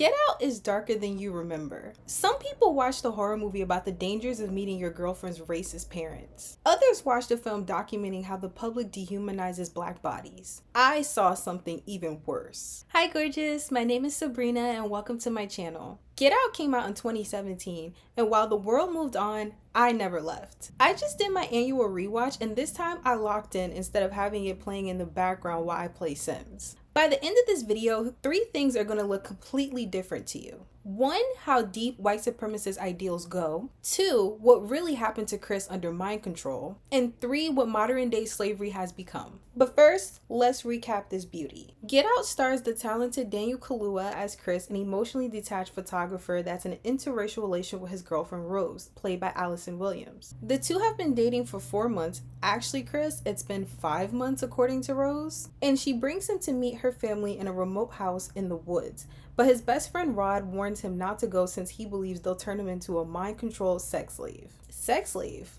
Get Out is darker than you remember. Some people watch the horror movie about the dangers of meeting your girlfriend's racist parents. Others watch the film documenting how the public dehumanizes black bodies. I saw something even worse. Hi gorgeous, my name is Sabrina and welcome to my channel. Get Out came out in 2017, and while the world moved on, I never left. I just did my annual rewatch, and this time I locked in instead of having it playing in the background while I play Sims. By the end of this video, 3 things are going to look completely different to you. 1, how deep white supremacist ideals go. 2, what really happened to Chris under mind control. And 3, what modern day slavery has become. But first, let's recap this beauty. Get Out stars the talented Daniel Kaluuya as Chris, an emotionally detached photographer that's in an interracial relationship with his girlfriend Rose, played by Allison Williams. The two have been dating for 4 months. Actually, Chris, it's been 5 months according to Rose. And she brings him to meet her family in a remote house in the woods. But his best friend Rod warns him not to go since he believes they'll turn him into a mind-controlled sex slave. Sex slave?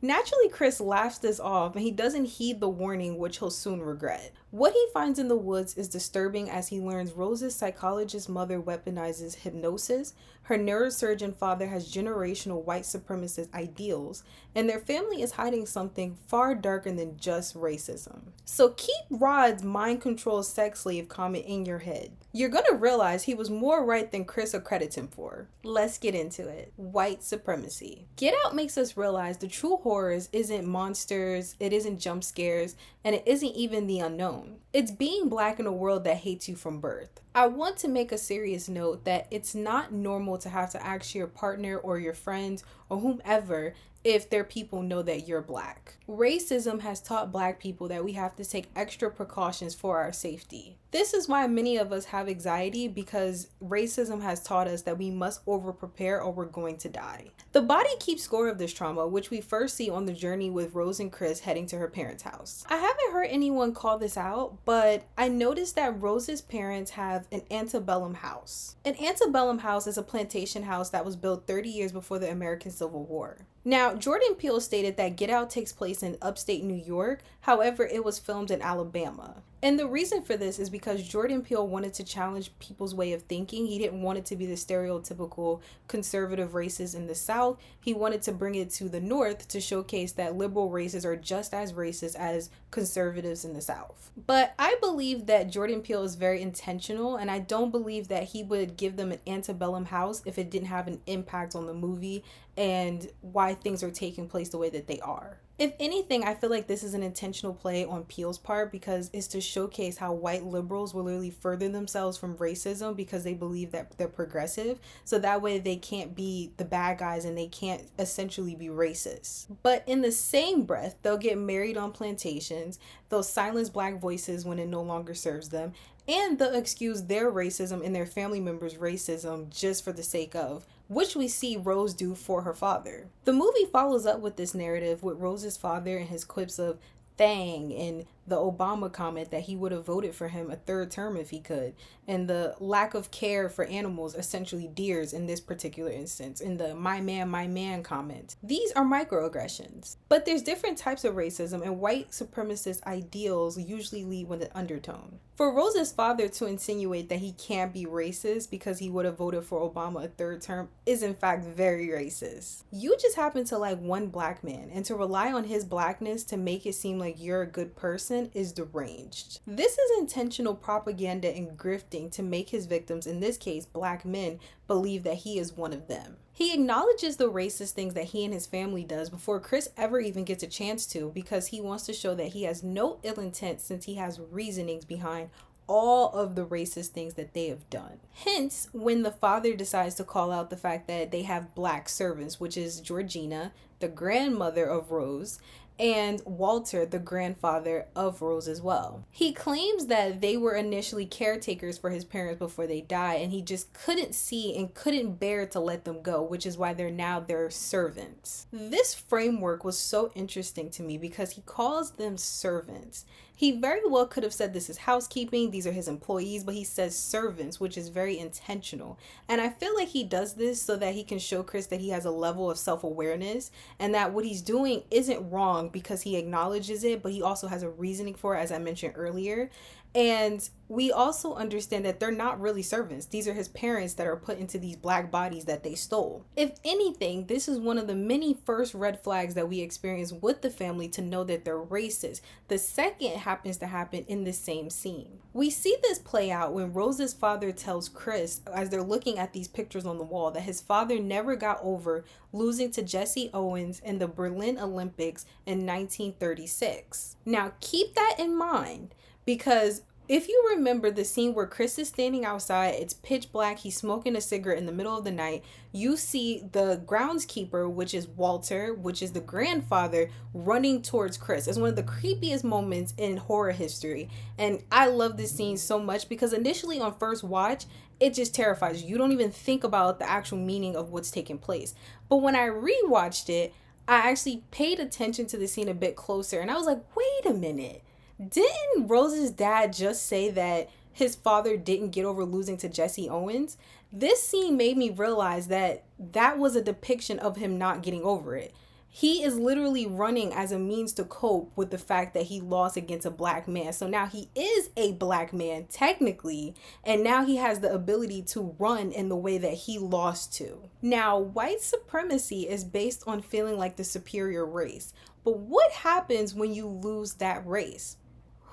Naturally, Chris laughs this off and he doesn't heed the warning, which he'll soon regret. What he finds in the woods is disturbing as he learns Rose's psychologist mother weaponizes hypnosis, her neurosurgeon father has generational white supremacist ideals, and their family is hiding something far darker than just racism. So keep Rod's mind-controlled sex slave comment in your head. You're gonna realize he was more right than Chris accredits him for. Let's get into it. White supremacy. Get Out makes us realize the true horrors isn't monsters, it isn't jump scares, and it isn't even the unknown. It's being black in a world that hates you from birth. I want to make a serious note that it's not normal to have to ask your partner or your friends or whomever if their people know that you're black. Racism has taught black people that we have to take extra precautions for our safety. This is why many of us have anxiety, because racism has taught us that we must over-prepare or we're going to die. The body keeps score of this trauma, which we first see on the journey with Rose and Chris heading to her parents' house. I haven't heard anyone call this out, but I noticed that Rose's parents have an antebellum house. An antebellum house is a plantation house that was built 30 years before the American Civil War. Now, Jordan Peele stated that Get Out takes place in upstate New York, however, it was filmed in Alabama. And the reason for this is because Jordan Peele wanted to challenge people's way of thinking. He didn't want it to be the stereotypical conservative races in the South. He wanted to bring it to the North to showcase that liberal races are just as racist as conservatives in the South. But I believe that Jordan Peele is very intentional, and I don't believe that he would give them an antebellum house if it didn't have an impact on the movie and why things are taking place the way that they are. If anything, I feel like this is an intentional play on Peele's part because it's to showcase how white liberals will literally further themselves from racism because they believe that they're progressive. So that way they can't be the bad guys and they can't essentially be racist. But in the same breath, they'll get married on plantations, they'll silence black voices when it no longer serves them, and they'll excuse their racism and their family members' racism just for the sake of, which we see Rose do for her father. The movie follows up with this narrative with Rose's father and his quips of "thang" and the Obama comment that he would have voted for him a 3rd term if he could, and the lack of care for animals, essentially deers in this particular instance, in the my man comment. These are microaggressions. But there's different types of racism, and white supremacist ideals usually lead with an undertone. For Rose's father to insinuate that he can't be racist because he would have voted for Obama a 3rd term is in fact very racist. You just happen to like one black man, and to rely on his blackness to make it seem like you're a good person is deranged. This is intentional propaganda and grifting to make his victims, in this case black men, believe that he is one of them. He acknowledges the racist things that he and his family does before Chris ever even gets a chance to, because he wants to show that he has no ill intent since he has reasonings behind all of the racist things that they have done. Hence, when the father decides to call out the fact that they have black servants, which is Georgina, the grandmother of Rose, and Walter, the grandfather of Rose as well. He claims that they were initially caretakers for his parents before they died, and he just couldn't see and couldn't bear to let them go, which is why they're now their servants. This framework was so interesting to me because he calls them servants. He very well could have said this is housekeeping, these are his employees, but he says servants, which is very intentional. And I feel like he does this so that he can show Chris that he has a level of self-awareness and that what he's doing isn't wrong because he acknowledges it, but he also has a reasoning for it, as I mentioned earlier. And we also understand that they're not really servants. These are his parents that are put into these black bodies that they stole. If anything, this is one of the many first red flags that we experience with the family to know that they're racist. The second happens to happen in the same scene. We see this play out when Rose's father tells Chris, as they're looking at these pictures on the wall, that his father never got over losing to Jesse Owens in the Berlin Olympics in 1936. Now, keep that in mind, because if you remember the scene where Chris is standing outside, it's pitch black, he's smoking a cigarette in the middle of the night, you see the groundskeeper, which is Walter, which is the grandfather, running towards Chris. It's one of the creepiest moments in horror history. And I love this scene so much because initially on first watch, it just terrifies you. You don't even think about the actual meaning of what's taking place. But when I rewatched it, I actually paid attention to the scene a bit closer, and I was like, wait a minute. Didn't Rose's dad just say that his father didn't get over losing to Jesse Owens? This scene made me realize that that was a depiction of him not getting over it. He is literally running as a means to cope with the fact that he lost against a black man. So now he is a black man, technically, and now he has the ability to run in the way that he lost to. Now, white supremacy is based on feeling like the superior race. But what happens when you lose that race?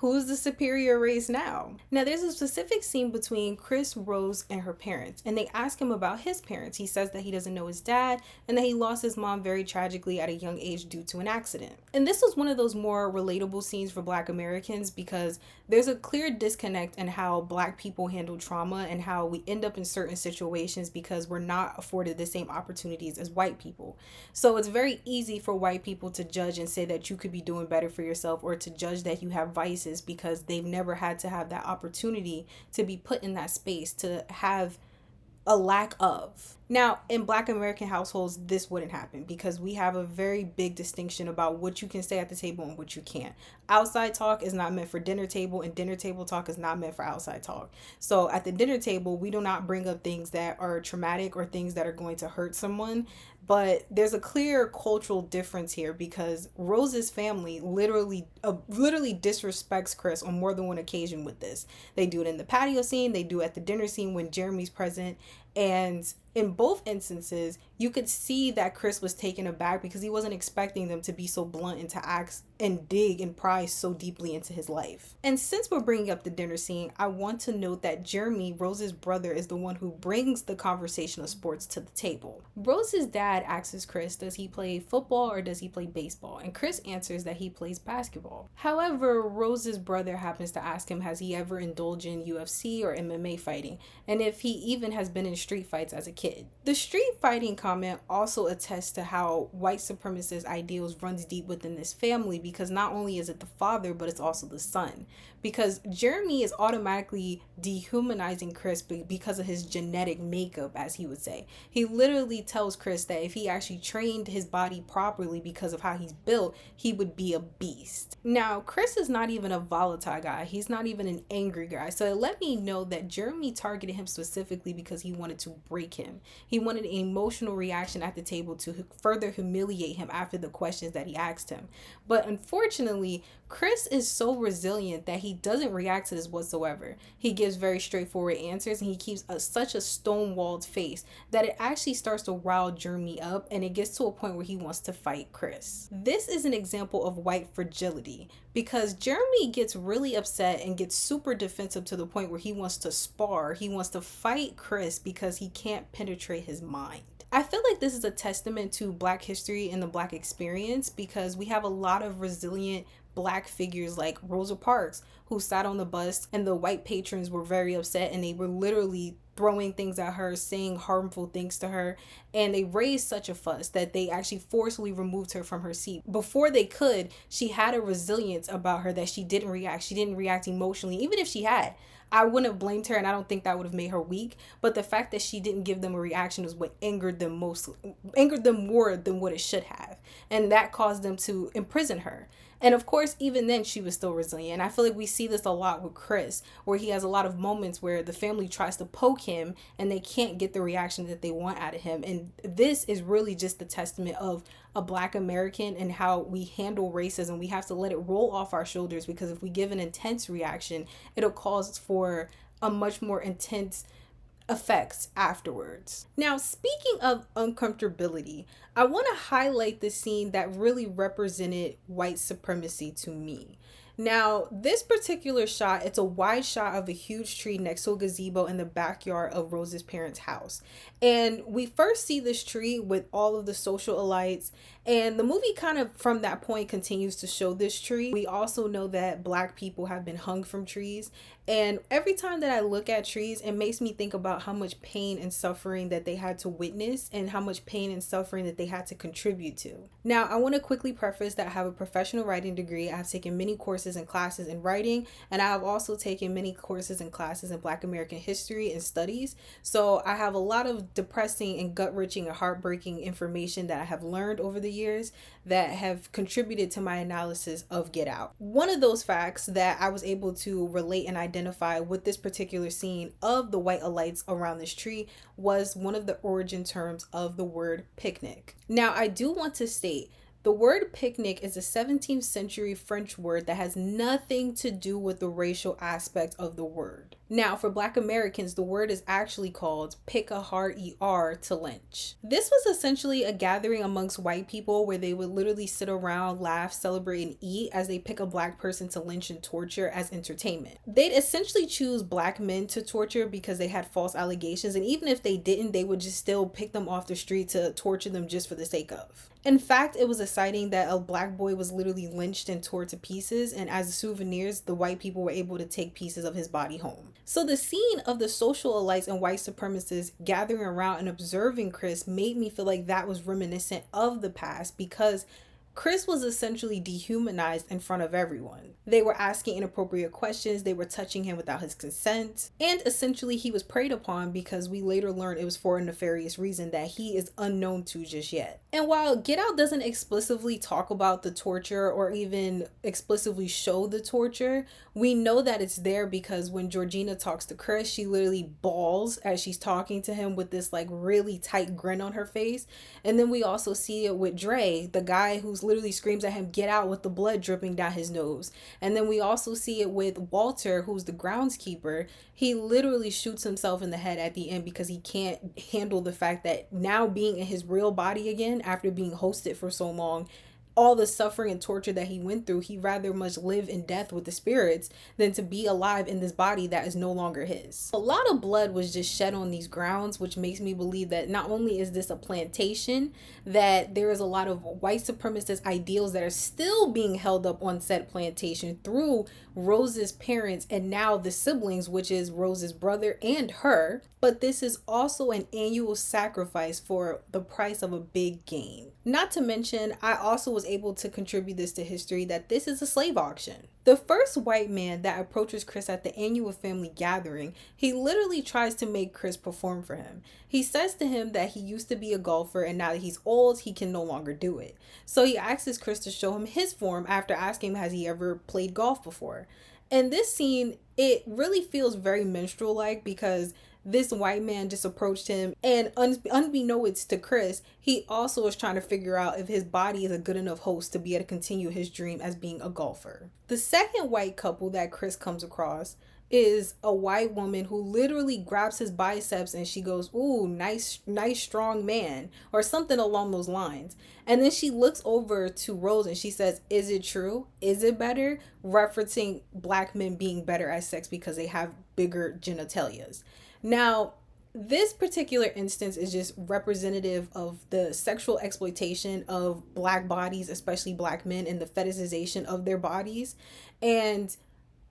Who's the superior race now? Now, there's a specific scene between Chris, Rose, and her parents, and they ask him about his parents. He says that he doesn't know his dad and that he lost his mom very tragically at a young age due to an accident. And this was one of those more relatable scenes for Black Americans because there's a clear disconnect in how Black people handle trauma and how we end up in certain situations because we're not afforded the same opportunities as white people. So it's very easy for white people to judge and say that you could be doing better for yourself, or to judge that you have vices because they've never had to have that opportunity to be put in that space, to have a lack of. Now, in Black American households, this wouldn't happen because we have a very big distinction about what you can say at the table and what you can't. Outside talk is not meant for dinner table, and dinner table talk is not meant for outside talk. So at the dinner table, we do not bring up things that are traumatic or things that are going to hurt someone. But there's a clear cultural difference here because Rose's family literally disrespects Chris on more than one occasion with this. They do it in the patio scene, they do it at the dinner scene when Jeremy's present, and in both instances, you could see that Chris was taken aback because he wasn't expecting them to be so blunt and to ask and dig and pry so deeply into his life. And since we're bringing up the dinner scene, I want to note that Jeremy, Rose's brother, is the one who brings the conversation of sports to the table. Rose's dad asks Chris, does he play football or does he play baseball? And Chris answers that he plays basketball. However, Rose's brother happens to ask him, has he ever indulged in UFC or MMA fighting? And if he even has been in street fights as a kid. The street fighting comment also attests to how white supremacist ideals runs deep within this family, because not only is it the father, but it's also the son. Because Jeremy is automatically dehumanizing Chris because of his genetic makeup, as he would say. He literally tells Chris that if he actually trained his body properly because of how he's built, he would be a beast. Now, Chris is not even a volatile guy. He's not even an angry guy. So it let me know that Jeremy targeted him specifically because he wanted to break him. He wanted an emotional reaction at the table to further humiliate him after the questions that he asked him. But unfortunately, Chris is so resilient that he doesn't react to this whatsoever. He gives very straightforward answers, and he keeps such a stonewalled face that it actually starts to rile Jeremy up, and it gets to a point where he wants to fight Chris. This is an example of white fragility because Jeremy gets really upset and gets super defensive to the point where he wants to spar. He wants to fight Chris because he can't penetrate his mind. I feel like this is a testament to Black history and the Black experience because we have a lot of resilient Black figures like Rosa Parks, who sat on the bus and the white patrons were very upset and they were literally throwing things at her, saying harmful things to her, and they raised such a fuss that they actually forcibly removed her from her seat. Before they could, she had a resilience about her that she didn't react. She didn't react emotionally. Even if she had, I wouldn't have blamed her, and I don't think that would have made her weak. But the fact that she didn't give them a reaction was what angered them more than what it should have. And that caused them to imprison her. And of course, even then, she was still resilient. And I feel like we see this a lot with Chris, where he has a lot of moments where the family tries to poke him and they can't get the reaction that they want out of him. And this is really just the testament of a Black American and how we handle racism. We have to let it roll off our shoulders, because if we give an intense reaction, it'll cause for a much more intense effects afterwards. Now, speaking of uncomfortability, I want to highlight the scene that really represented white supremacy to me. Now, this particular shot, it's a wide shot of a huge tree next to a gazebo in the backyard of Rose's parents' house. And we first see this tree with all of the socialites, and the movie kind of from that point continues to show this tree. We also know that Black people have been hung from trees, and every time that I look at trees, it makes me think about how much pain and suffering that they had to witness and how much pain and suffering that they had to contribute to. Now, I want to quickly preface that I have a professional writing degree. I have taken many courses and classes in writing, and I have also taken many courses and classes in Black American history and studies. So I have a lot of depressing and gut-wrenching and heartbreaking information that I have learned over the years that have contributed to my analysis of Get Out. One of those facts that I was able to relate and identify with this particular scene of the white alights around this tree was one of the origin terms of the word picnic. Now, I do want to state the word picnic is a 17th century French word that has nothing to do with the racial aspect of the word. Now, for Black Americans, the word is actually called pick-a-heart-er to lynch. This was essentially a gathering amongst white people where they would literally sit around, laugh, celebrate, and eat as they pick a Black person to lynch and torture as entertainment. They'd essentially choose Black men to torture because they had false allegations, and even if they didn't, they would just still pick them off the street to torture them just for the sake of. In fact, it was a sighting that a Black boy was literally lynched and torn to pieces, and as souvenirs, the white people were able to take pieces of his body home. So the scene of the socialites and white supremacists gathering around and observing Chris made me feel like that was reminiscent of the past, because Chris was essentially dehumanized in front of everyone. They were asking inappropriate questions, they were touching him without his consent, and essentially he was preyed upon because we later learned it was for a nefarious reason that he is unknown to just yet. And while Get Out doesn't explicitly talk about the torture or even explicitly show the torture, we know that it's there because when Georgina talks to Chris, she literally bawls as she's talking to him with this like really tight grin on her face. And then we also see it with Dre, the guy who's literally screams at him, "Get out," with the blood dripping down his nose. And then we also see it with Walter, who's the groundskeeper. He literally shoots himself in the head at the end because he can't handle the fact that now being in his real body again after being hosted for so long, all the suffering and torture that he went through, he rather much live in death with the spirits than to be alive in this body that is no longer his. A lot of blood was just shed on these grounds, which makes me believe that not only is this a plantation, that there is a lot of white supremacist ideals that are still being held up on said plantation through Rose's parents and now the siblings, which is Rose's brother and her. But this is also an annual sacrifice for the price of a big gain. Not to mention, I also was able to contribute this to history that this is a slave auction. The first white man that approaches Chris at the annual family gathering, he literally tries to make Chris perform for him. He says to him that he used to be a golfer and now that he's old, he can no longer do it. So he asks Chris to show him his form after asking him, has he ever played golf before? And this scene, it really feels very minstrel-like because this white man just approached him, and unbeknownst to Chris, he also is trying to figure out if his body is a good enough host to be able to continue his dream as being a golfer. The second white couple that Chris comes across is a white woman who literally grabs his biceps and she goes, "Ooh, nice strong man," or something along those lines. And then she looks over to Rose and she says, "Is it true? Is it better?" Referencing Black men being better at sex because they have bigger genitalias. Now, this particular instance is just representative of the sexual exploitation of Black bodies, especially Black men, and the fetishization of their bodies. And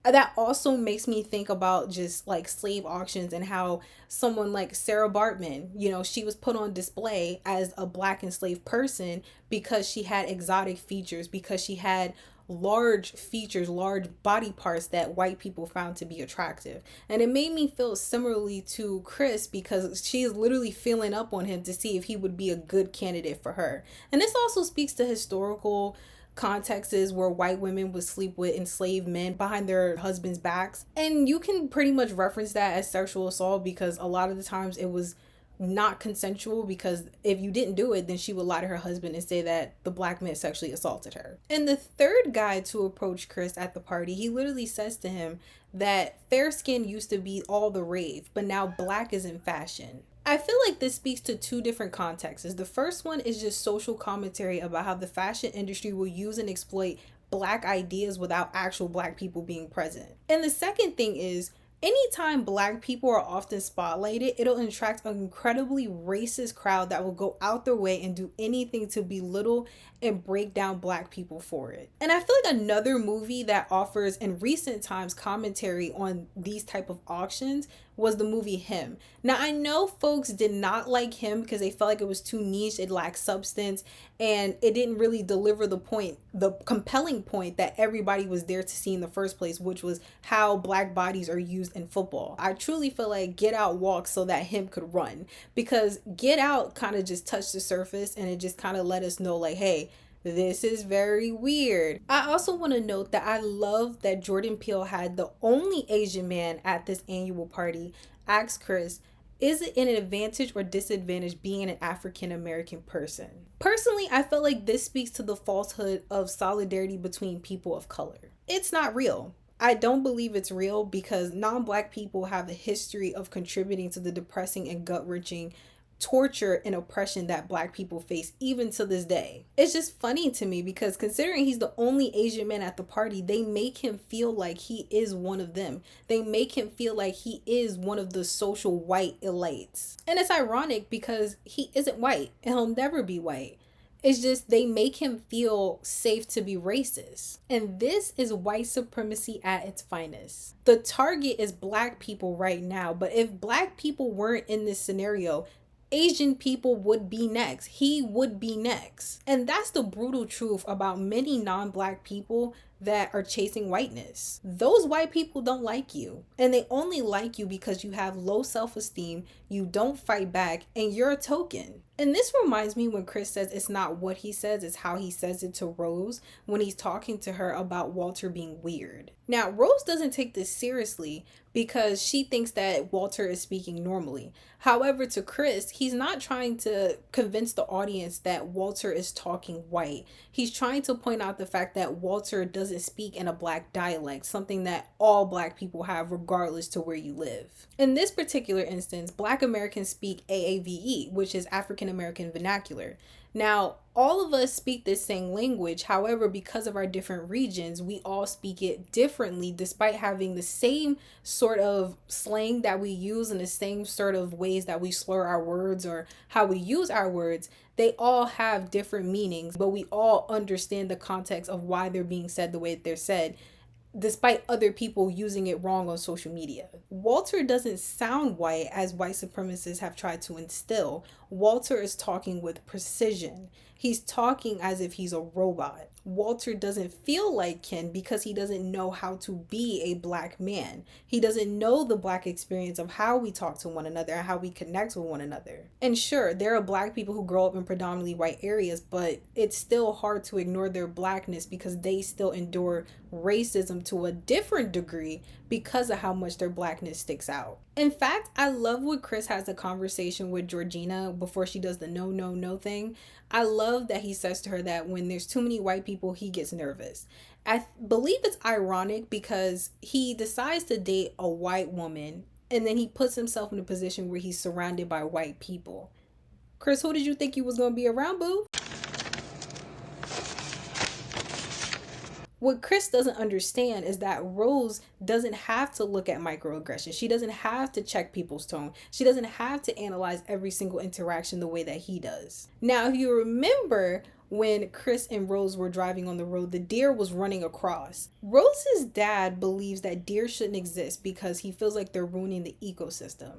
that also makes me think about just like slave auctions and how someone like Sarah Bartman, she was put on display as a Black enslaved person because she had exotic features, because she had large features, large body parts that white people found to be attractive. And it made me feel similarly to Chris because she is literally feeling up on him to see if he would be a good candidate for her. And this also speaks to historical contexts where white women would sleep with enslaved men behind their husbands' backs. And you can pretty much reference that as sexual assault because a lot of the times it was not consensual, because if you didn't do it, then she would lie to her husband and say that the black man sexually assaulted her. And the third guy to approach Chris at the party, he literally says to him that fair skin used to be all the rave, but now black is in fashion. I feel like this speaks to two different contexts. The first one is just social commentary about how the fashion industry will use and exploit black ideas without actual black people being present. And the second thing is, anytime black people are often spotlighted, it'll attract an incredibly racist crowd that will go out their way and do anything to belittle and break down black people for it. And I feel like another movie that offers in recent times commentary on these type of auctions was the movie Him. Now I know folks did not like Him because they felt like it was too niche, it lacked substance, and it didn't really deliver the point, the compelling point that everybody was there to see in the first place, which was how black bodies are used in football. I truly feel like Get Out walked so that Him could run, because Get Out kind of just touched the surface and it just kind of let us know like, hey, this is very weird. I also want to note that I love that Jordan Peele had the only Asian man at this annual party ask Chris, is it an advantage or disadvantage being an African American person? Personally, I felt like this speaks to the falsehood of solidarity between people of color. It's not real. I don't believe it's real because non-black people have a history of contributing to the depressing and gut-wrenching torture and oppression that black people face even to this day. It's just funny to me because considering he's the only Asian man at the party, they make him feel like he is one of them. They make him feel like he is one of the social white elites. And it's ironic because he isn't white and he'll never be white. It's just they make him feel safe to be racist. And this is white supremacy at its finest. The target is black people right now, but if black people weren't in this scenario, Asian people would be next. He would be next. And that's the brutal truth about many non-black people that are chasing whiteness. Those white people don't like you. And they only like you because you have low self-esteem, you don't fight back, and you're a token. And this reminds me when Chris says it's not what he says, it's how he says it to Rose when he's talking to her about Walter being weird. Now, Rose doesn't take this seriously because she thinks that Walter is speaking normally. However, to Chris, he's not trying to convince the audience that Walter is talking white. He's trying to point out the fact that Walter doesn't speak in a black dialect, something that all black people have regardless to where you live. In this particular instance, black Americans speak AAVE, which is African American vernacular. Now, all of us speak this same language. However, because of our different regions, we all speak it differently despite having the same sort of slang that we use and the same sort of ways that we slur our words or how we use our words. They all have different meanings, but we all understand the context of why they're being said the way that they're said, despite other people using it wrong on social media. Walter doesn't sound white as white supremacists have tried to instill. Walter is talking with precision. He's talking as if he's a robot. Walter doesn't feel like Ken because he doesn't know how to be a black man. He doesn't know the black experience of how we talk to one another and how we connect with one another. And sure, there are black people who grow up in predominantly white areas, but it's still hard to ignore their blackness because they still endure racism to a different degree because of how much their blackness sticks out. In fact, I love when Chris has a conversation with Georgina before she does the no thing. I love that he says to her that when there's too many white people, he gets nervous. I believe it's ironic because he decides to date a white woman and then he puts himself in a position where he's surrounded by white people. Chris, who did you think you was going to be around, boo? What Chris doesn't understand is that Rose doesn't have to look at microaggressions. She doesn't have to check people's tone. She doesn't have to analyze every single interaction the way that he does. Now, if you remember when Chris and Rose were driving on the road, the deer was running across. Rose's dad believes that deer shouldn't exist because he feels like they're ruining the ecosystem.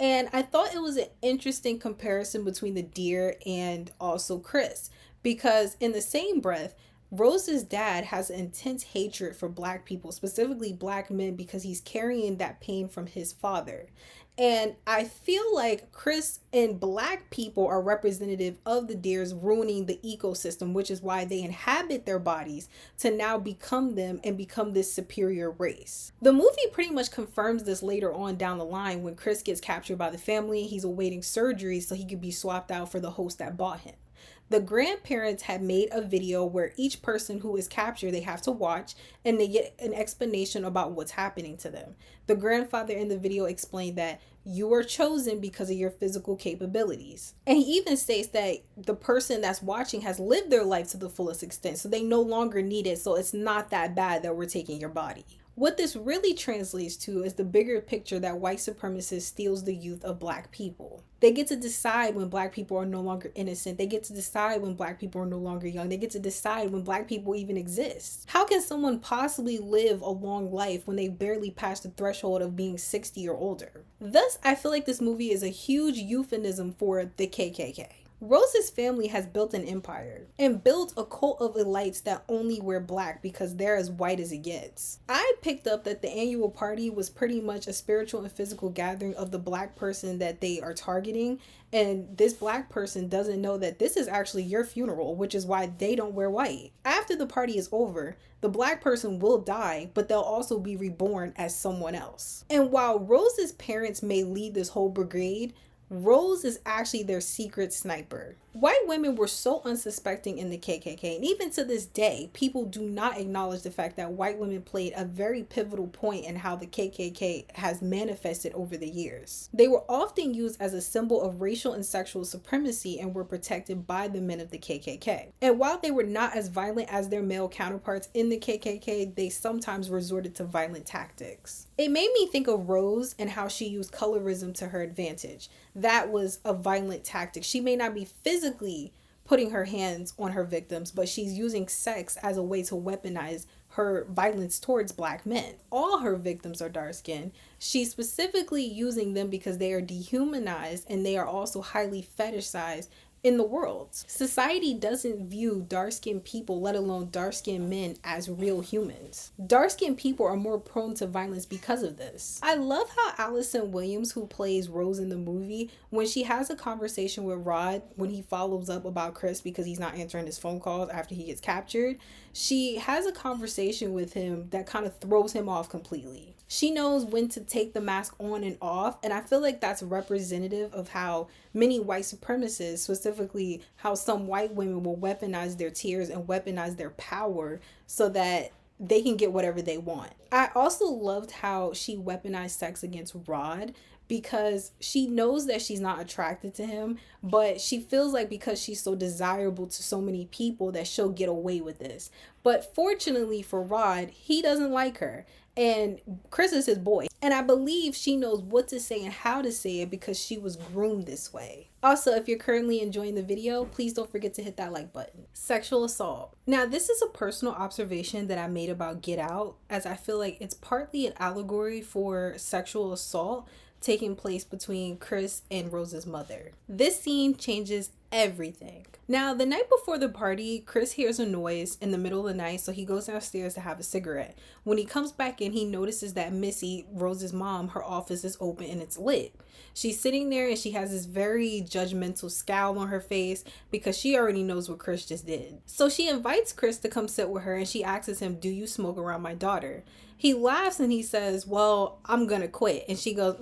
And I thought it was an interesting comparison between the deer and also Chris, because in the same breath, Rose's dad has an intense hatred for black people, specifically black men, because he's carrying that pain from his father. And I feel like Chris and black people are representative of the deers ruining the ecosystem, which is why they inhabit their bodies to now become them and become this superior race. The movie pretty much confirms this later on down the line when Chris gets captured by the family. He's awaiting surgery so he could be swapped out for the host that bought him. The grandparents had made a video where each person who is captured, they have to watch and they get an explanation about what's happening to them. The grandfather in the video explained that you are chosen because of your physical capabilities. And he even states that the person that's watching has lived their life to the fullest extent, so they no longer need it, so it's not that bad that we're taking your body. What this really translates to is the bigger picture that white supremacists steals the youth of black people. They get to decide when black people are no longer innocent. They get to decide when black people are no longer young. They get to decide when black people even exist. How can someone possibly live a long life when they barely pass the threshold of being 60 or older? Thus, I feel like this movie is a huge euphemism for the KKK. Rose's family has built an empire and built a cult of elites that only wear black because they're as white as it gets. I picked up that the annual party was pretty much a spiritual and physical gathering of the black person that they are targeting, and this black person doesn't know that this is actually your funeral, which is why they don't wear white. After the party is over, the black person will die, but they'll also be reborn as someone else. And while Rose's parents may lead this whole brigade, Rose is actually their secret sniper. White women were so unsuspecting in the KKK, and even to this day, people do not acknowledge the fact that white women played a very pivotal point in how the KKK has manifested over the years. They were often used as a symbol of racial and sexual supremacy and were protected by the men of the KKK. And while they were not as violent as their male counterparts in the KKK, they sometimes resorted to violent tactics. It made me think of Rose and how she used colorism to her advantage. That was a violent tactic. She may not be physically putting her hands on her victims, but she's using sex as a way to weaponize her violence towards black men. All her victims are dark skinned. She's specifically using them because they are dehumanized and they are also highly fetishized in the world. Society doesn't view dark-skinned people, let alone dark-skinned men, as real humans. Dark-skinned people are more prone to violence because of this. I love how Allison Williams, who plays Rose in the movie, when she has a conversation with Rod, when he follows up about Chris because he's not answering his phone calls after he gets captured, she has a conversation with him that kind of throws him off completely. She knows when to take the mask on and off, and I feel like that's representative of how many white supremacists, specifically how some white women will weaponize their tears and weaponize their power so that they can get whatever they want. I also loved how she weaponized sex against Rod because she knows that she's not attracted to him, but she feels like because she's so desirable to so many people that she'll get away with this. But fortunately for Rod, he doesn't like her. And Chris is his boy. And I believe she knows what to say and how to say it because she was groomed this way. Also, if you're currently enjoying the video, please don't forget to hit that like button. Sexual assault. Now, this is a personal observation that I made about Get Out, as I feel like it's partly an allegory for sexual assault taking place between Chris and Rose's mother. This scene changes everything. Now, the night before the party, Chris hears a noise in the middle of the night, so he goes downstairs to have a cigarette. When he comes back in, he notices that Missy, Rose's mom, her office is open and it's lit. She's sitting there and she has this very judgmental scowl on her face because she already knows what Chris just did. So she invites Chris to come sit with her and she asks him, "Do you smoke around my daughter?" He laughs and he says, "Well, I'm gonna quit." And she goes,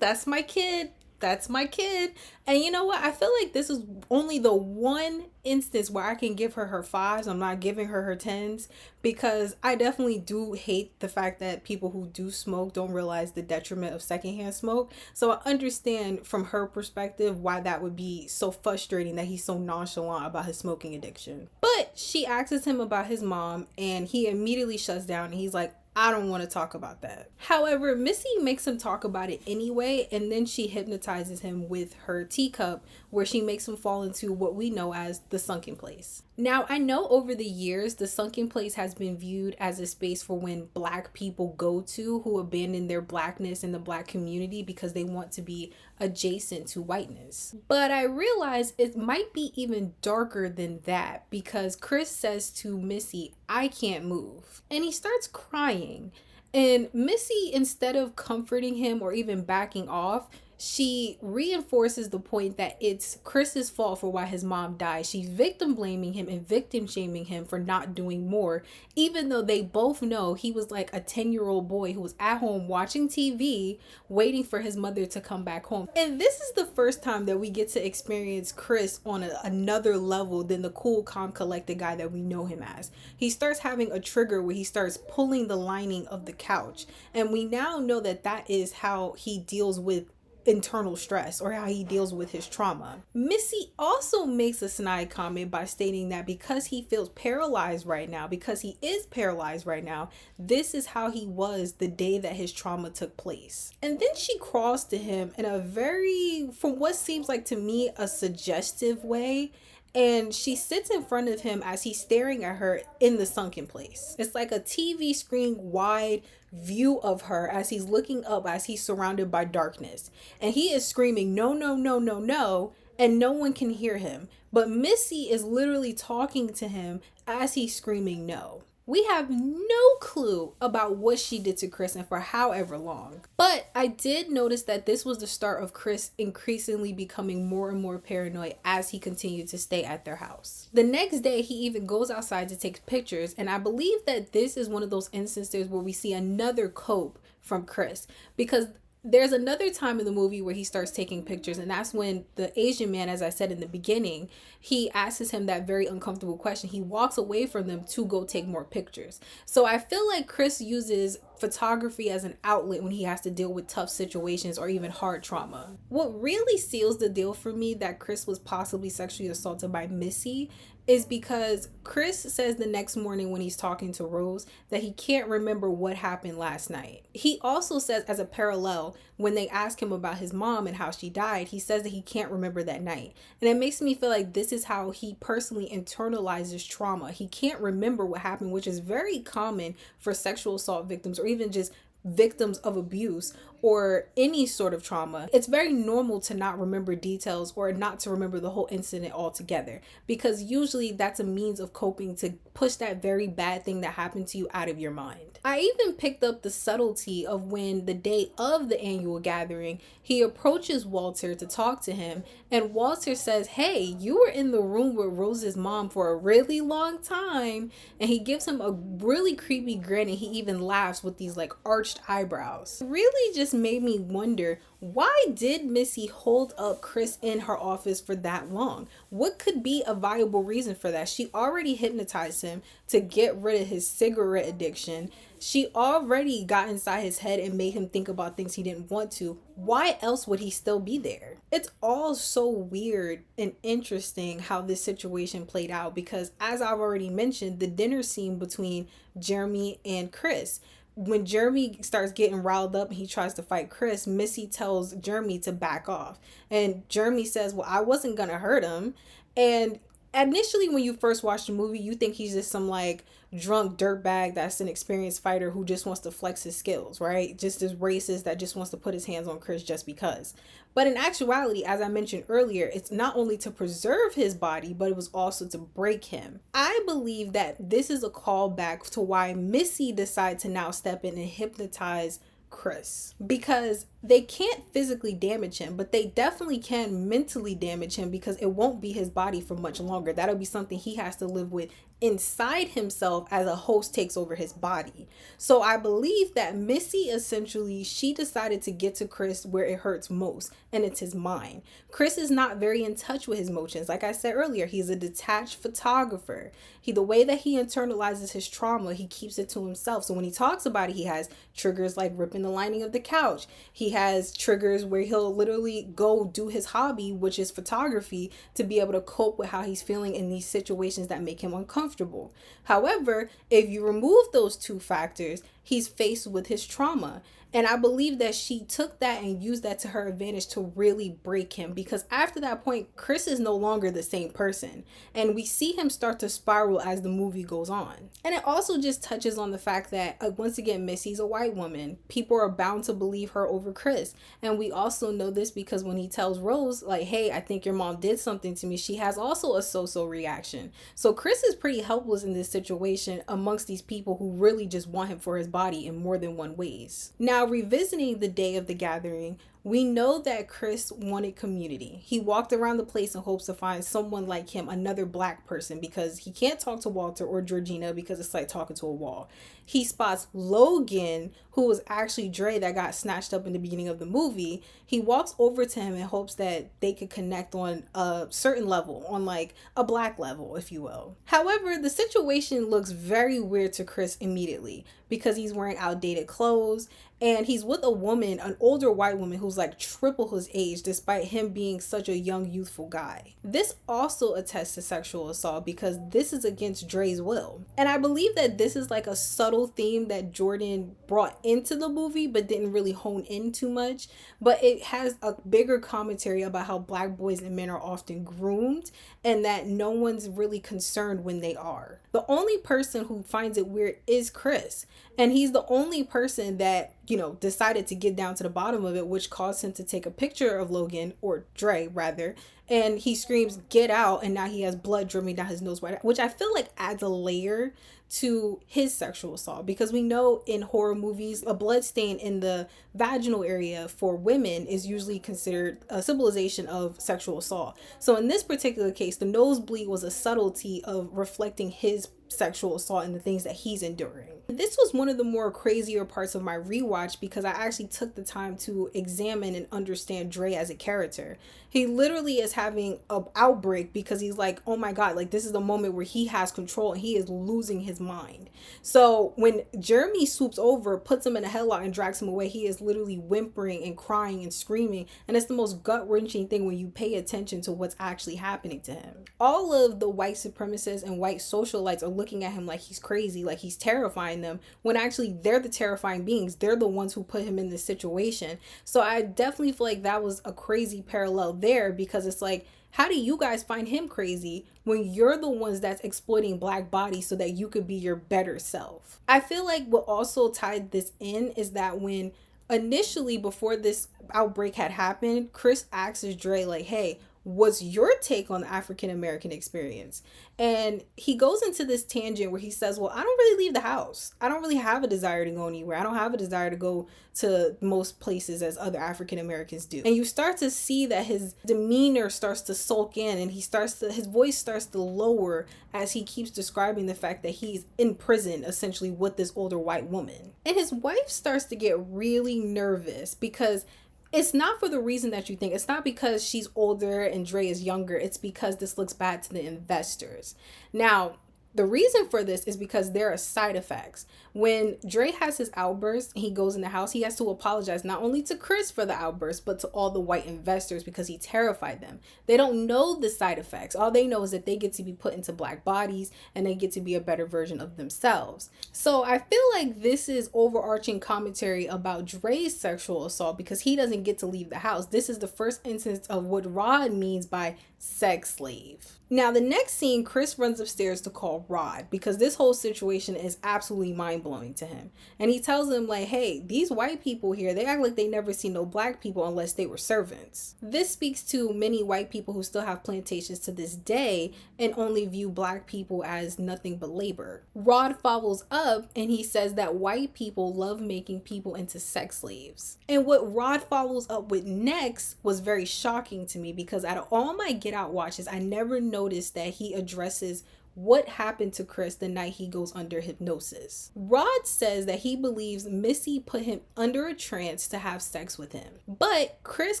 "That's my kid. That's my kid." And you know what? I feel like this is only the one instance where I can give her her 5s. I'm not giving her her 10s because I definitely do hate the fact that people who do smoke don't realize the detriment of secondhand smoke. So I understand from her perspective why that would be so frustrating that he's so nonchalant about his smoking addiction. But she asks him about his mom and he immediately shuts down and he's like, "I don't want to talk about that." However, Missy makes him talk about it anyway, and then she hypnotizes him with her teacup, where she makes him fall into what we know as the sunken place. Now, I know over the years, the sunken place has been viewed as a space for when black people go to who abandon their blackness in the black community because they want to be adjacent to whiteness. But I realize it might be even darker than that because Chris says to Missy, "I can't move." And he starts crying. And Missy, instead of comforting him or even backing off, she reinforces the point that it's Chris's fault for why his mom died. She's victim blaming him and victim shaming him for not doing more, even though they both know he was like a 10-year-old boy who was at home watching TV, waiting for his mother to come back home. And this is the first time that we get to experience Chris on another level than the cool, calm, collected guy that we know him as. He starts having a trigger where he starts pulling the lining of the couch. And we now know that that is how he deals with internal stress or how he deals with his trauma. Missy also makes a snide comment by stating that because he feels paralyzed right now, because he is paralyzed right now, this is how he was the day that his trauma took place. And then she crawls to him in a very, from what seems like to me, a suggestive way. And she sits in front of him as he's staring at her in the sunken place. It's like a TV screen wide view of her as he's looking up, as he's surrounded by darkness. And he is screaming, no, no, no, no, no. And no one can hear him. But Missy is literally talking to him as he's screaming no. We have no clue about what she did to Chris and for however long. But I did notice that this was the start of Chris increasingly becoming more and more paranoid as he continued to stay at their house. The next day, he even goes outside to take pictures. And I believe that this is one of those instances where we see another cope from Chris, because there's another time in the movie where he starts taking pictures, and that's when the Asian man, as I said in the beginning, he asks him that very uncomfortable question. He walks away from them to go take more pictures. So I feel like Chris uses photography as an outlet when he has to deal with tough situations or even hard trauma. What really seals the deal for me that Chris was possibly sexually assaulted by Missy is because Chris says the next morning when he's talking to Rose that he can't remember what happened last night. He also says, as a parallel, when they ask him about his mom and how she died, he says that he can't remember that night. And it makes me feel like this is how he personally internalizes trauma. He can't remember what happened, which is very common for sexual assault victims or even just victims of abuse or any sort of trauma. It's very normal to not remember details or not to remember the whole incident altogether, because usually that's a means of coping to push that very bad thing that happened to you out of your mind. I even picked up the subtlety of when the day of the annual gathering, he approaches Walter to talk to him, and Walter says, "Hey, you were in the room with Rose's mom for a really long time," and he gives him a really creepy grin, and he even laughs with these like arched eyebrows. It really just made me wonder, why did Missy hold up Chris in her office for that long? What could be a viable reason for that? She already hypnotized him to get rid of his cigarette addiction. She already got inside his head and made him think about things he didn't want to. Why else would he still be there? It's all so weird and interesting how this situation played out, because as I've already mentioned, the dinner scene between Jeremy and Chris, when Jeremy starts getting riled up and he tries to fight Chris, Missy tells Jeremy to back off. And Jeremy says, well, I wasn't going to hurt him. And initially, when you first watch the movie, you think he's just some like drunk dirtbag that's an experienced fighter who just wants to flex his skills, right? Just this racist that just wants to put his hands on Chris just because. But in actuality, as I mentioned earlier, it's not only to preserve his body, but it was also to break him. I believe that this is a callback to why Missy decided to now step in and hypnotize Chris, because they can't physically damage him, but they definitely can mentally damage him, because it won't be his body for much longer. That'll be something he has to live with inside himself as a host takes over his body. So I believe that Missy essentially, she decided to get to Chris where it hurts most, and it's his mind. Chris is not very in touch with his emotions. Like I said earlier, he's a detached photographer. The way that he internalizes his trauma, he keeps it to himself. So when he talks about it, he has triggers like ripping the lining of the couch. He has triggers where he'll literally go do his hobby, which is photography, to be able to cope with how he's feeling in these situations that make him uncomfortable. However, if you remove those two factors, he's faced with his trauma. And I believe that she took that and used that to her advantage to really break him, because after that point, Chris is no longer the same person. And we see him start to spiral as the movie goes on. And it also just touches on the fact that, once again, Missy's a white woman. People are bound to believe her over Chris. And we also know this because when he tells Rose, like, hey, I think your mom did something to me, she has also a so-so reaction. So Chris is pretty helpless in this situation amongst these people who really just want him for his body in more than one ways. Now, revisiting the day of the gathering, we know that Chris wanted community. He walked around the place in hopes to find someone like him, another black person, because he can't talk to Walter or Georgina because it's like talking to a wall. He spots Logan, who was actually Dre that got snatched up in the beginning of the movie. He walks over to him in hopes that they could connect on a certain level, on like a black level, if you will. However, the situation looks very weird to Chris immediately because he's wearing outdated clothes and he's with a woman, an older white woman who's like triple his age despite him being such a young, youthful guy. This also attests to sexual assault because this is against Dre's will. And I believe that this is like a subtle theme that Jordan brought into the movie but didn't really hone in too much. But it has a bigger commentary about how black boys and men are often groomed and that no one's really concerned when they are. The only person who finds it weird is Chris. And he's the only person that, decided to get down to the bottom of it, which caused him to take a picture of Logan, or Dre rather, and he screams, "Get out," and now he has blood dripping down his nose, which I feel like adds a layer to his sexual assault, because we know in horror movies a blood stain in the vaginal area for women is usually considered a symbolization of sexual assault. So in this particular case, the nosebleed was a subtlety of reflecting his sexual assault and the things that he's enduring. This was one of the more crazier parts of my rewatch because I actually took the time to examine and understand Dre as a character. He literally is having an outbreak because he's like, oh my God, like this is the moment where he has control and he is losing his mind. So when Jeremy swoops over, puts him in a headlock and drags him away, he is literally whimpering and crying and screaming. And it's the most gut-wrenching thing when you pay attention to what's actually happening to him. All of the white supremacists and white socialites are looking at him like he's crazy, like he's terrifying them, when actually they're the terrifying beings. They're the ones who put him in this situation. So I definitely feel like that was a crazy parallel there, because it's like, how do you guys find him crazy when you're the ones that's exploiting black bodies so that you could be your better self? I feel like what also tied this in is that when initially, before this outbreak had happened, Chris asks Dre like, hey, what's your take on the African American experience? And he goes into this tangent where he says, well, I don't really leave the house. I don't really have a desire to go anywhere. I don't have a desire to go to most places as other African Americans do. And you start to see that his demeanor starts to sulk in, and his voice starts to lower as he keeps describing the fact that he's in prison essentially with this older white woman. And his wife starts to get really nervous because it's not for the reason that you think. It's not because she's older and Dre is younger. It's because this looks bad to the investors. Now, the reason for this is because there are side effects. When Dre has his outburst and he goes in the house, he has to apologize not only to Chris for the outburst, but to all the white investors because he terrified them. They don't know the side effects. All they know is that they get to be put into black bodies and they get to be a better version of themselves. So I feel like this is overarching commentary about Dre's sexual assault because he doesn't get to leave the house. This is the first instance of what Rod means by sex slave. Now, the next scene, Chris runs upstairs to call Rod because this whole situation is absolutely mind-blowing to him. And he tells him like, hey, these white people here, they act like they never see no black people unless they were servants. This speaks to many white people who still have plantations to this day and only view black people as nothing but labor. Rod follows up and he says that white people love making people into sex slaves. And what Rod follows up with next was very shocking to me because out of all my Get Out watches, I never noticed that he addresses what happened to Chris the night he goes under hypnosis. Rod says that he believes Missy put him under a trance to have sex with him. But Chris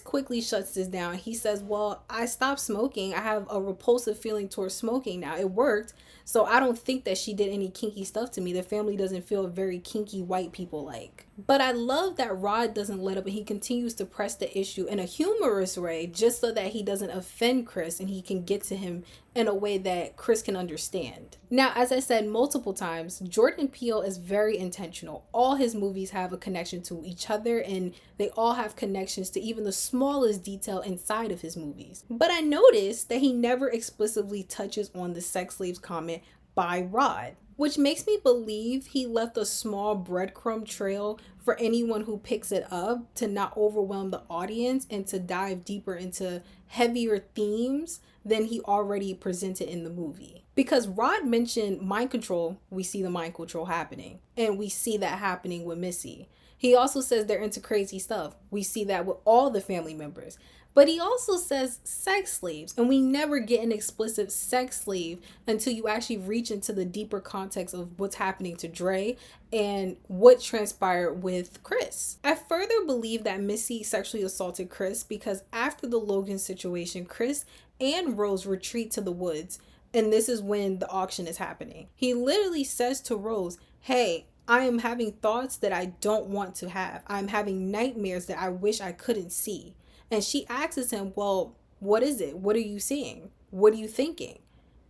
quickly shuts this down. He says, well, I stopped smoking. I have a repulsive feeling towards smoking now. It worked. So I don't think that she did any kinky stuff to me. The family doesn't feel very kinky white people like. But I love that Rod doesn't let up and he continues to press the issue in a humorous way just so that he doesn't offend Chris and he can get to him in a way that Chris can understand. Now, as I said multiple times, Jordan Peele is very intentional. All his movies have a connection to each other and they all have connections to even the smallest detail inside of his movies. But I noticed that he never explicitly touches on the sex slaves comment by Rod, which makes me believe he left a small breadcrumb trail for anyone who picks it up to not overwhelm the audience and to dive deeper into heavier themes than he already presented in the movie. Because Rod mentioned mind control, we see the mind control happening, and we see that happening with Missy. He also says they're into crazy stuff. We see that with all the family members. But he also says sex slaves, and we never get an explicit sex slave until you actually reach into the deeper context of what's happening to Dre and what transpired with Chris. I further believe that Missy sexually assaulted Chris because after the Logan situation, Chris and Rose retreat to the woods, and this is when the auction is happening. He literally says to Rose, hey, I am having thoughts that I don't want to have. I'm having nightmares that I wish I couldn't see. And she asks him, well, what is it? What are you seeing? What are you thinking?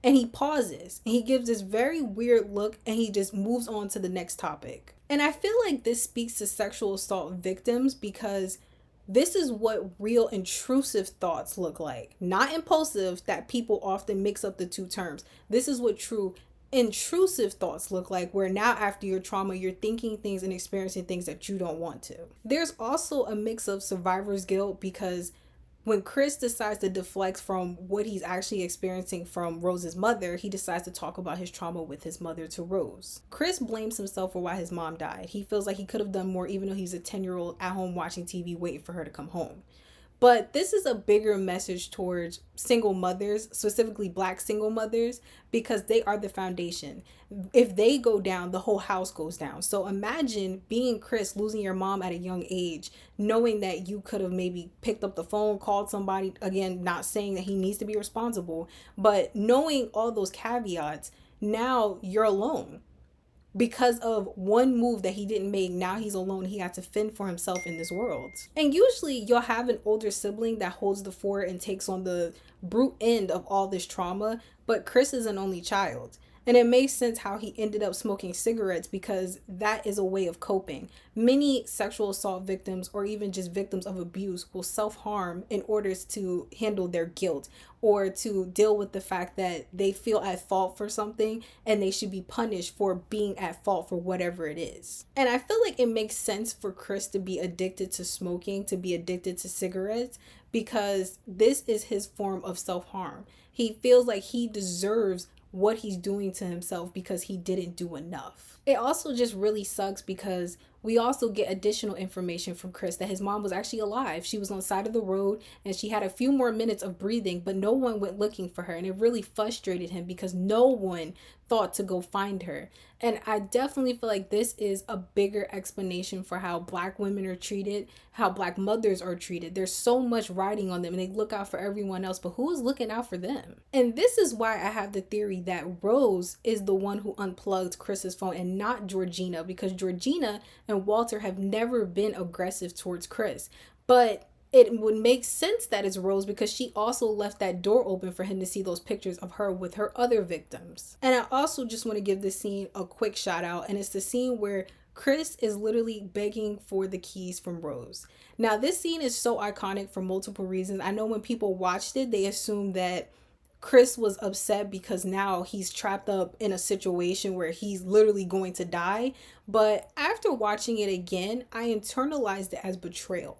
And he pauses and he gives this very weird look and he just moves on to the next topic. And I feel like this speaks to sexual assault victims because this is what real intrusive thoughts look like. Not impulsive, that people often mix up the two terms. This is what true intrusive thoughts look like, where now after your trauma you're thinking things and experiencing things that you don't want to. There's also a mix of survivor's guilt because when Chris decides to deflect from what he's actually experiencing from Rose's mother, he decides to talk about his trauma with his mother to Rose. Chris blames himself for why his mom died. He feels like he could have done more even though he's a 10-year-old at home watching TV waiting for her to come home. But this is a bigger message towards single mothers, specifically Black single mothers, because they are the foundation. If they go down, the whole house goes down. So imagine being Chris, losing your mom at a young age, knowing that you could have maybe picked up the phone, called somebody, again, not saying that he needs to be responsible, but knowing all those caveats, now you're alone. Because of one move that he didn't make, now he's alone. He had to fend for himself in this world. And usually you'll have an older sibling that holds the fort and takes on the brute end of all this trauma, but Chris is an only child. And it makes sense how he ended up smoking cigarettes because that is a way of coping. Many sexual assault victims or even just victims of abuse will self-harm in order to handle their guilt or to deal with the fact that they feel at fault for something and they should be punished for being at fault for whatever it is. And I feel like it makes sense for Chris to be addicted to smoking, to be addicted to cigarettes, because this is his form of self-harm. He feels like he deserves what he's doing to himself because he didn't do enough. It also just really sucks because we also get additional information from Chris that his mom was actually alive. She was on the side of the road and she had a few more minutes of breathing, but no one went looking for her. And it really frustrated him because no one thought to go find her. And I definitely feel like this is a bigger explanation for how Black women are treated, how Black mothers are treated. There's so much riding on them and they look out for everyone else, but who is looking out for them? And this is why I have the theory that Rose is the one who unplugged Chris's phone and not Georgina, because Georgina and Walter have never been aggressive towards Chris. But it would make sense that it's Rose because she also left that door open for him to see those pictures of her with her other victims. And I also just want to give this scene a quick shout out, and it's the scene where Chris is literally begging for the keys from Rose. Now, this scene is so iconic for multiple reasons. I know when people watched it, they assumed that Chris was upset because now he's trapped up in a situation where he's literally going to die. But after watching it again, I internalized it as betrayal.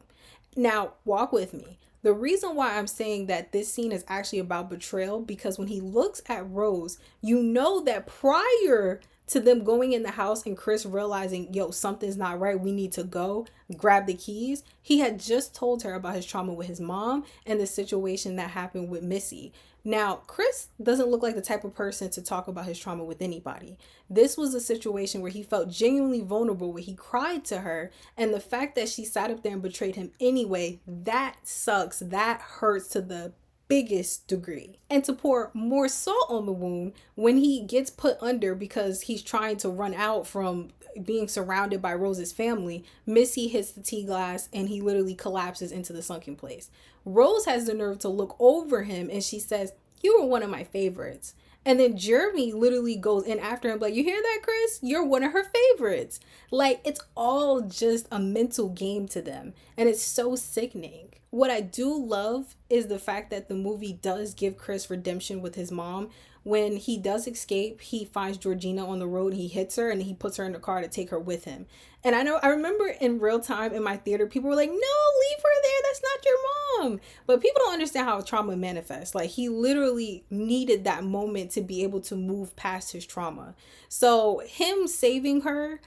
Now, walk with me. The reason why I'm saying that this scene is actually about betrayal, because when he looks at Rose, you know that prior to them going in the house and Chris realizing, yo, something's not right, we need to go, grab the keys, he had just told her about his trauma with his mom and the situation that happened with Missy. Now, Chris doesn't look like the type of person to talk about his trauma with anybody. This was a situation where he felt genuinely vulnerable, where he cried to her, and the fact that she sat up there and betrayed him anyway, that sucks. That hurts to the biggest degree. And to pour more salt on the wound, when he gets put under because he's trying to run out from being surrounded by Rose's family, Missy hits the tea glass and he literally collapses into the sunken place. Rose has the nerve to look over him and she says, "You were one of my favorites." And then Jeremy literally goes in after him, like, "You hear that, Chris? You're one of her favorites." Like, it's all just a mental game to them. And it's so sickening. What I do love is the fact that the movie does give Chris redemption with his mom. When he does escape, he finds Georgina on the road, he hits her, and he puts her in the car to take her with him. And I remember in real time in my theater, people were like, "No, leave her there, that's not your mom." But people don't understand how trauma manifests. Like, he literally needed that moment to be able to move past his trauma. So him saving her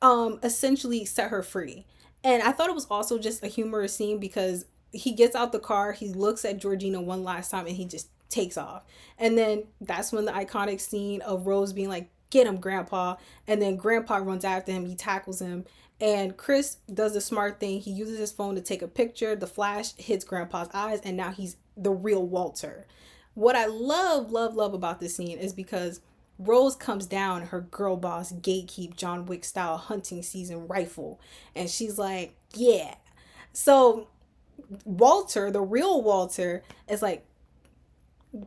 essentially set her free. And I thought it was also just a humorous scene because he gets out the car, he looks at Georgina one last time, and he just takes off. And then that's when the iconic scene of Rose being like, "Get him, Grandpa." And then Grandpa runs after him, he tackles him. And Chris does the smart thing. He uses his phone to take a picture. The flash hits Grandpa's eyes, and now he's the real Walter. What I love, love, love about this scene is because Rose comes down, her girl boss gatekeep John Wick style hunting season rifle, and she's like, "Yeah." So Walter, the real Walter, is like,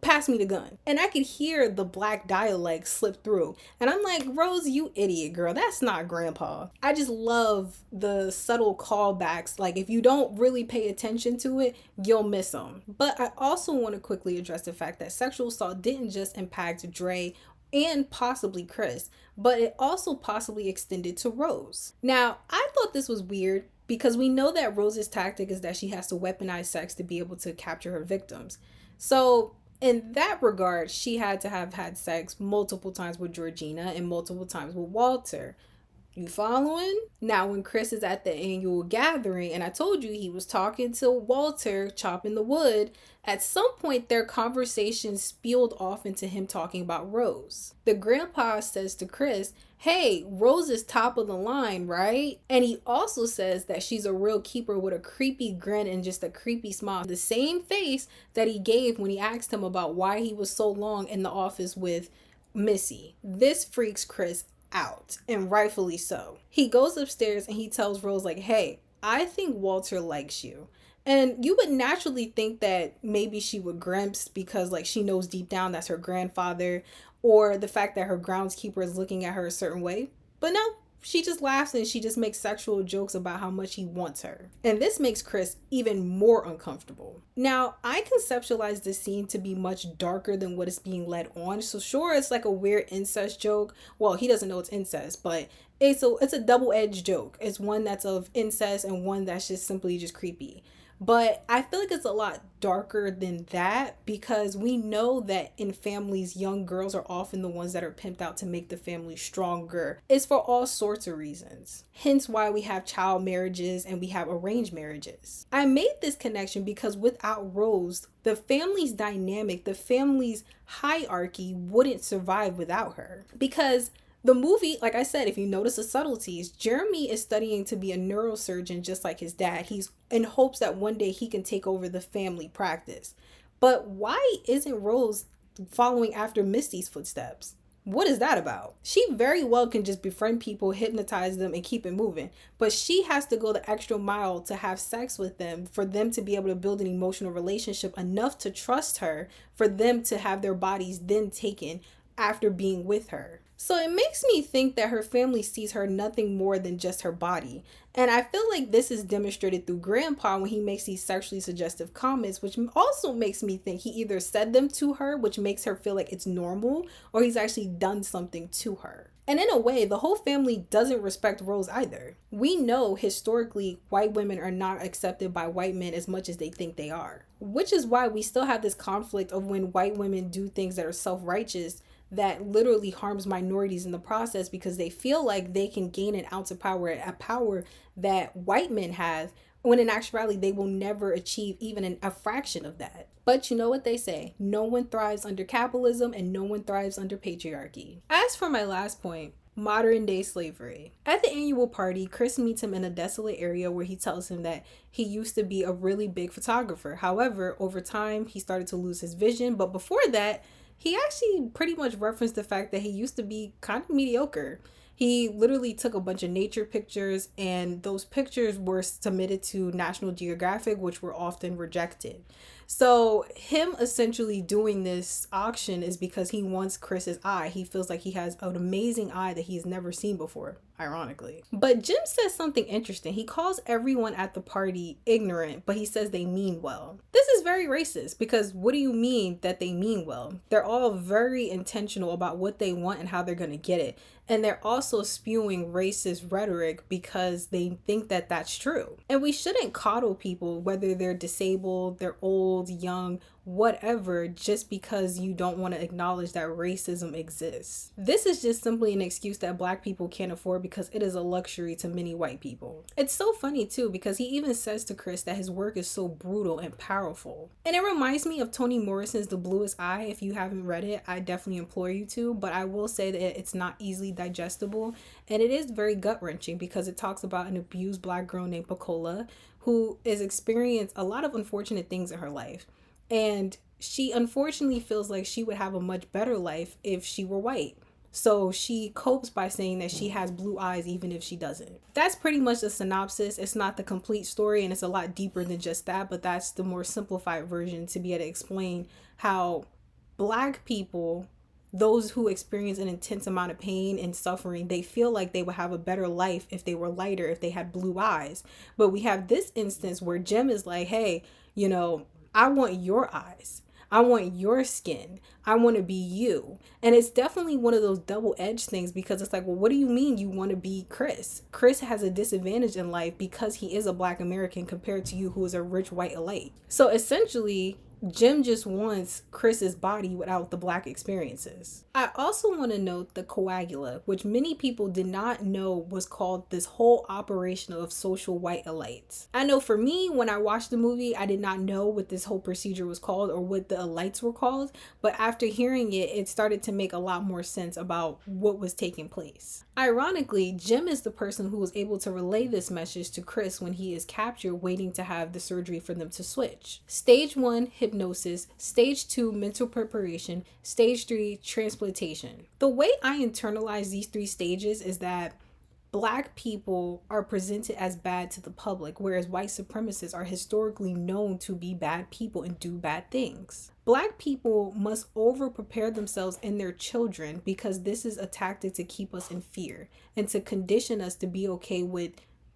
"Pass me the gun." And I could hear the black dialect slip through. And I'm like, "Rose, you idiot girl. That's not Grandpa." I just love the subtle callbacks. Like, if you don't really pay attention to it, you'll miss them. But I also want to quickly address the fact that sexual assault didn't just impact Dre and possibly Chris, but it also possibly extended to Rose. Now, I thought this was weird because we know that Rose's tactic is that she has to weaponize sex to be able to capture her victims. So in that regard, she had to have had sex multiple times with Georgina and multiple times with Walter. You following? Now, when Chris is at the annual gathering, and I told you he was talking to Walter, chopping the wood, at some point their conversation spilled off into him talking about Rose. The grandpa says to Chris, "Hey, Rose is top of the line, right?" And he also says that she's a real keeper with a creepy grin and just a creepy smile. The same face that he gave when he asked him about why he was so long in the office with Missy. This freaks Chris out, and rightfully so. He goes upstairs and he tells Rose, like, "Hey, I think Walter likes you." And you would naturally think that maybe she would grimps because, like, she knows deep down that's her grandfather, or the fact that her groundskeeper is looking at her a certain way. But no, she just laughs and she just makes sexual jokes about how much he wants her. And this makes Chris even more uncomfortable. Now, I conceptualize this scene to be much darker than what is being led on. So sure, it's like a weird incest joke. Well, he doesn't know it's incest, but it's a double-edged joke. It's one that's of incest and one that's just simply just creepy. But I feel like it's a lot darker than that because we know that in families, young girls are often the ones that are pimped out to make the family stronger. It's for all sorts of reasons. Hence why we have child marriages and we have arranged marriages. I made this connection because without Rose, the family's dynamic, the family's hierarchy wouldn't survive without her. Because the movie, like I said, if you notice the subtleties, Jeremy is studying to be a neurosurgeon just like his dad. He's in hopes that one day he can take over the family practice. But why isn't Rose following after Misty's footsteps? What is that about? She very well can just befriend people, hypnotize them, and keep it moving. But she has to go the extra mile to have sex with them for them to be able to build an emotional relationship enough to trust her, for them to have their bodies then taken after being with her. So it makes me think that her family sees her nothing more than just her body. And I feel like this is demonstrated through Grandpa when he makes these sexually suggestive comments, which also makes me think he either said them to her, which makes her feel like it's normal, or he's actually done something to her. And in a way, the whole family doesn't respect Rose either. We know historically white women are not accepted by white men as much as they think they are. Which is why we still have this conflict of when white women do things that are self-righteous that literally harms minorities in the process because they feel like they can gain an ounce of power, a power that white men have, when in actuality they will never achieve even a fraction of that. But you know what they say, no one thrives under capitalism and no one thrives under patriarchy. As for my last point, modern day slavery. At the annual party, Chris meets him in a desolate area where he tells him that he used to be a really big photographer. However, over time, he started to lose his vision. But before that, he actually pretty much referenced the fact that he used to be kind of mediocre. He literally took a bunch of nature pictures, and those pictures were submitted to National Geographic, which were often rejected. So him essentially doing this auction is because he wants Chris's eye. He feels like he has an amazing eye that he's never seen before, ironically. But Jim says something interesting. He calls everyone at the party ignorant, but he says they mean well. This is very racist, because what do you mean that they mean well? They're all very intentional about what they want and how they're going to get it. And they're also spewing racist rhetoric because they think that that's true. And we shouldn't coddle people, whether they're disabled, they're old, young, whatever, just because you don't want to acknowledge that racism exists. This is just simply an excuse that Black people can't afford because it is a luxury to many white people. It's so funny too, because he even says to Chris that his work is so brutal and powerful. And it reminds me of Toni Morrison's The Bluest Eye. If you haven't read it, I definitely implore you to, but I will say that it's not easily digestible, and it is very gut-wrenching because it talks about an abused Black girl named Coagula who has experienced a lot of unfortunate things in her life. And she unfortunately feels like she would have a much better life if she were white. So she copes by saying that she has blue eyes even if she doesn't. That's pretty much the synopsis. It's not the complete story, and it's a lot deeper than just that, but that's the more simplified version to be able to explain how Black people, those who experience an intense amount of pain and suffering, they feel like they would have a better life if they were lighter, if they had blue eyes. But we have this instance where Jim is like, hey, I want your eyes. I want your skin. I want to be you. And it's definitely one of those double-edged things, because it's like, well, what do you mean you want to be Chris? Chris has a disadvantage in life because he is a Black American compared to you, who is a rich white elite. So essentially, Jim just wants Chris's body without the Black experiences. I also want to note the Coagula, which many people did not know was called this whole operation of social white elites. I know for me, when I watched the movie, I did not know what this whole procedure was called or what the elites were called, but after hearing it, it started to make a lot more sense about what was taking place. Ironically, Jim is the person who was able to relay this message to Chris when he is captured, waiting to have the surgery for them to switch. Stage 1, hypnosis. Stage 2, mental preparation. Stage 3, transplantation. The way I internalize these 3 stages is that Black people are presented as bad to the public, whereas white supremacists are historically known to be bad people and do bad things. Black people must over-prepare themselves and their children because this is a tactic to keep us in fear and to condition us to be okay with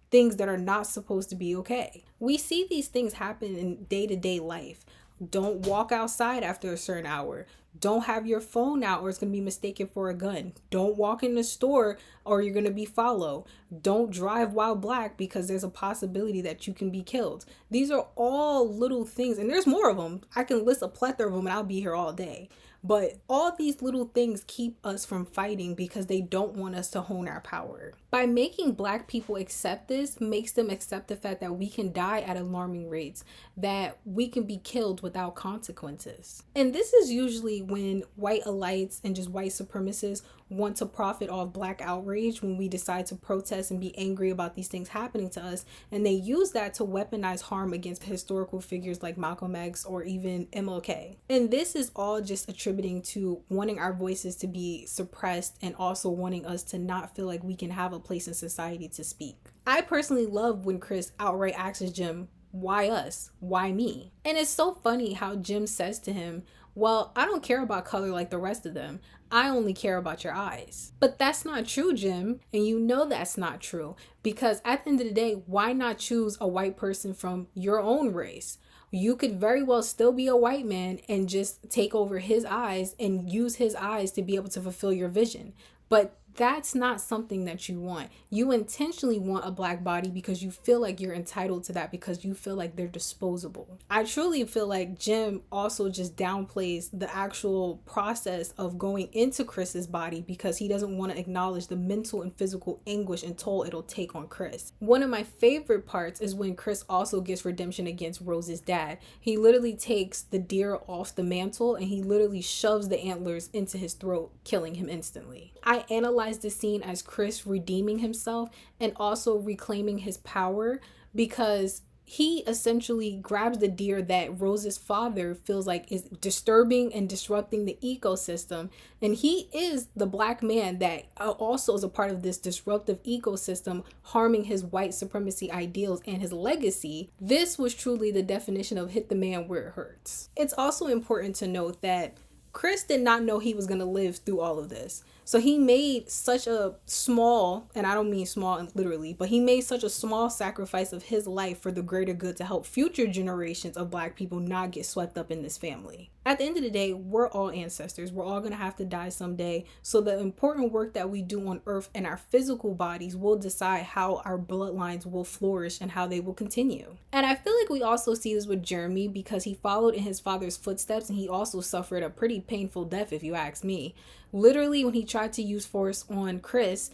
things that are not supposed to be okay. We see these things happen in day-to-day life. Don't walk outside after a certain hour. Don't have your phone out or it's going to be mistaken for a gun. Don't walk in the store or you're going to be followed. Don't drive while Black because there's a possibility that you can be killed. These are all little things, and there's more of them. I can list a plethora of them and I'll be here all day. But all these little things keep us from fighting because they don't want us to hone our power. By making Black people accept this, makes them accept the fact that we can die at alarming rates, that we can be killed without consequences. And this is usually when white elites and just white supremacists want to profit off Black outrage when we decide to protest and be angry about these things happening to us, and they use that to weaponize harm against historical figures like Malcolm X or even MLK. And this is all just attributing to wanting our voices to be suppressed and also wanting us to not feel like we can have a place in society to speak. I personally love when Chris outright asks Jim, why us? Why me? And it's so funny how Jim says to him, well, I don't care about color like the rest of them. I only care about your eyes. But that's not true, Jim. And you know that's not true. Because at the end of the day, why not choose a white person from your own race? You could very well still be a white man and just take over his eyes and use his eyes to be able to fulfill your vision. But that's not something that you want. You intentionally want a Black body because you feel like you're entitled to that, because you feel like they're disposable. I truly feel like Jim also just downplays the actual process of going into Chris's body because he doesn't want to acknowledge the mental and physical anguish and toll it'll take on Chris. One of my favorite parts is when Chris also gets redemption against Rose's dad. He literally takes the deer off the mantle and he literally shoves the antlers into his throat, killing him instantly. I analyze the scene as Chris redeeming himself and also reclaiming his power, because he essentially grabs the deer that Rose's father feels like is disturbing and disrupting the ecosystem. And he is the black man that also is a part of this disruptive ecosystem, harming his white supremacy ideals and his legacy. This was truly the definition of hit the man where it hurts. It's also important to note that Chris did not know he was going to live through all of this. So he made such a small, and I don't mean small literally, but he made such a small sacrifice of his life for the greater good to help future generations of black people not get swept up in this family. At the end of the day, we're all ancestors. We're all going to have to die someday. So the important work that we do on earth and our physical bodies will decide how our bloodlines will flourish and how they will continue. And I feel like we also see this with Jeremy because he followed in his father's footsteps and he also suffered a pretty painful death, if you ask me. Literally, when he tried to use force on Chris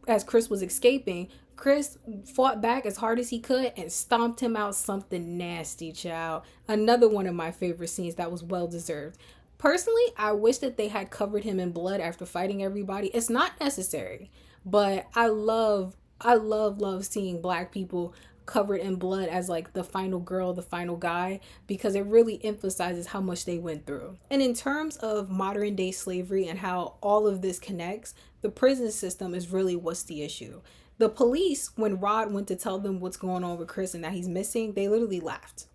as Chris was escaping, Chris fought back as hard as he could and stomped him out something nasty, child. Another one of my favorite scenes that was well deserved. Personally, I wish that they had covered him in blood after fighting everybody. It's not necessary, but I love seeing black people covered in blood as like the final girl, the final guy, because it really emphasizes how much they went through. And in terms of modern day slavery and how all of this connects, the prison system is really what's the issue. The police, when Rod went to tell them what's going on with Chris and that he's missing, they literally laughed.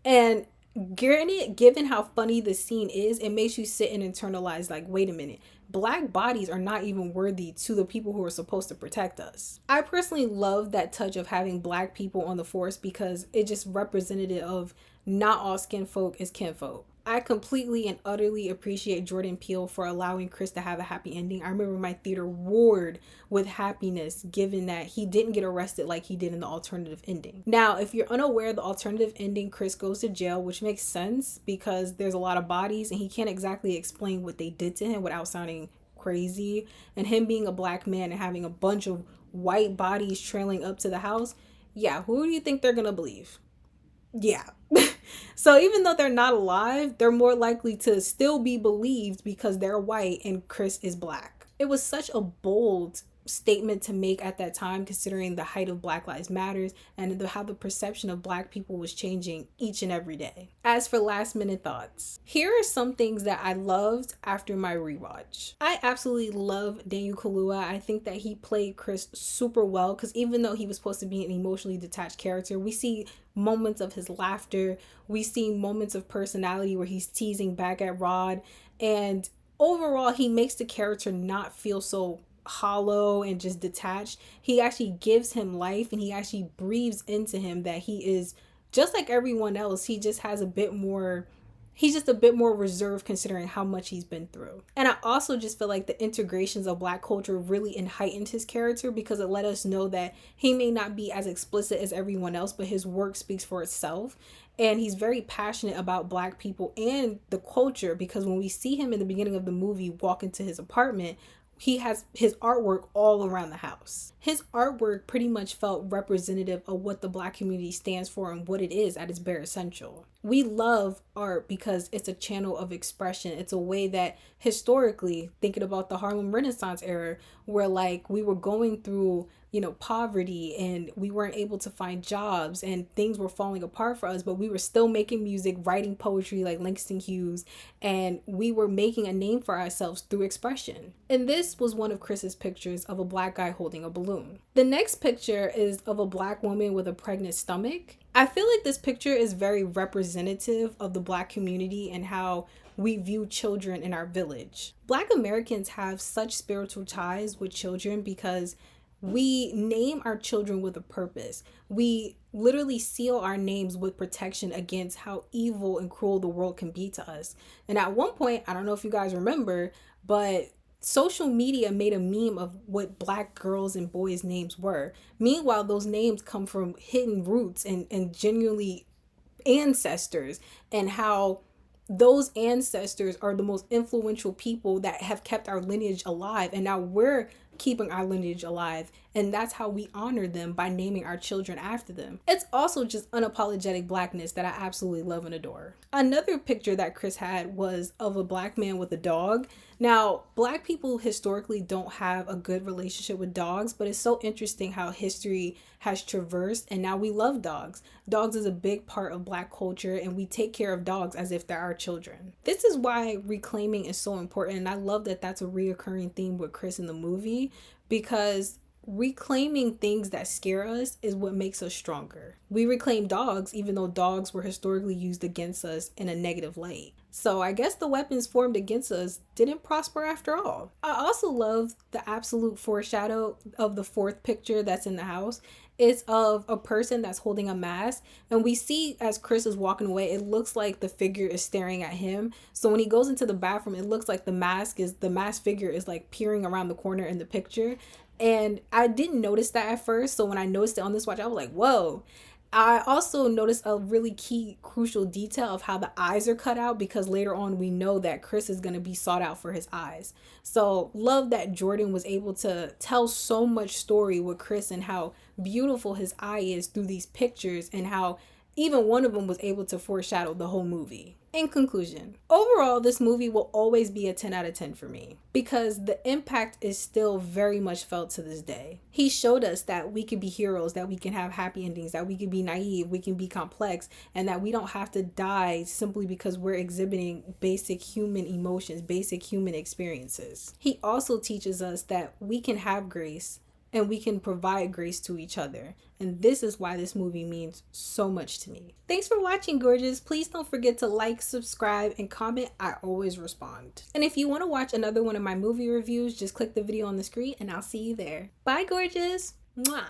And granted, given how funny this scene is, it makes you sit and internalize like, wait a minute, black bodies are not even worthy to the people who are supposed to protect us. I personally love that touch of having black people on the force because it just representative of not all skin folk is kinfolk. I completely and utterly appreciate Jordan Peele for allowing Chris to have a happy ending. I remember my theater roared with happiness given that he didn't get arrested like he did in the alternative ending. Now, if you're unaware of the alternative ending, Chris goes to jail, which makes sense because there's a lot of bodies and he can't exactly explain what they did to him without sounding crazy. And him being a black man and having a bunch of white bodies trailing up to the house, yeah, who do you think they're gonna believe? Yeah. So even though they're not alive, they're more likely to still be believed because they're white and Chris is black. It was such a bold statement to make at that time, considering the height of Black Lives Matters and how the perception of black people was changing each and every day. As for last minute thoughts, here are some things that I loved after my rewatch. I absolutely love Daniel Kaluuya. I think that he played Chris super well because even though he was supposed to be an emotionally detached character, we see moments of his laughter, we see moments of personality where he's teasing back at Rod, and overall he makes the character not feel so hollow and just detached. He actually gives him life and he actually breathes into him that he is just like everyone else. He just has he's just a bit more reserved considering how much he's been through. And I also just feel like the integrations of black culture really heightened his character because it let us know that he may not be as explicit as everyone else, but his work speaks for itself. And he's very passionate about black people and the culture because when we see him in the beginning of the movie walk into his apartment, he has his artwork all around the house. His artwork pretty much felt representative of what the black community stands for and what it is at its bare essential. We love art because it's a channel of expression. It's a way that historically, thinking about the Harlem Renaissance era, where like we were going through, poverty and we weren't able to find jobs and things were falling apart for us, but we were still making music, writing poetry like Langston Hughes, and we were making a name for ourselves through expression. And this was one of Chris's pictures of a black guy holding a balloon. The next picture is of a black woman with a pregnant stomach. I feel like this picture is very representative of the black community and how we view children in our village. Black Americans have such spiritual ties with children because we name our children with a purpose. We literally seal our names with protection against how evil and cruel the world can be to us. And at one point, I don't know if you guys remember, but social media made a meme of what black girls and boys' names were. Meanwhile, those names come from hidden roots and genuinely ancestors, and how those ancestors are the most influential people that have kept our lineage alive. And now we're keeping our lineage alive, and that's how we honor them, by naming our children after them. It's also just unapologetic blackness that I absolutely love and adore. Another picture that Chris had was of a black man with a dog. Now, black people historically don't have a good relationship with dogs, but it's so interesting how history has traversed and now we love dogs. Dogs is a big part of black culture, and we take care of dogs as if they're our children. This is why reclaiming is so important, and I love that that's a reoccurring theme with Chris in the movie, because reclaiming things that scare us is what makes us stronger. We reclaim dogs even though dogs were historically used against us in a negative light. So I guess the weapons formed against us didn't prosper after all. I also love the absolute foreshadow of the fourth picture that's in the house. It's of a person that's holding a mask, and we see as Chris is walking away, it looks like the figure is staring at him. So when he goes into the bathroom, it looks like the mask figure is like peering around the corner in the picture. And I didn't notice that at first. So when I noticed it on this watch, I was like, whoa. I also noticed a really key, crucial detail of how the eyes are cut out, because later on we know that Chris is going to be sought out for his eyes. So love that Jordan was able to tell so much story with Chris and how beautiful his eye is through these pictures, and how even one of them was able to foreshadow the whole movie. In conclusion, overall, this movie will always be a 10 out of 10 for me, because the impact is still very much felt to this day. He showed us that we can be heroes, that we can have happy endings, that we can be naive, we can be complex, and that we don't have to die simply because we're exhibiting basic human emotions, basic human experiences. He also teaches us that we can have grace, and we can provide grace to each other. And this is why this movie means so much to me. Thanks for watching, gorgeous. Please don't forget to like, subscribe, and comment. I always respond. And if you want to watch another one of my movie reviews, just click the video on the screen and I'll see you there. Bye, gorgeous. Mwah.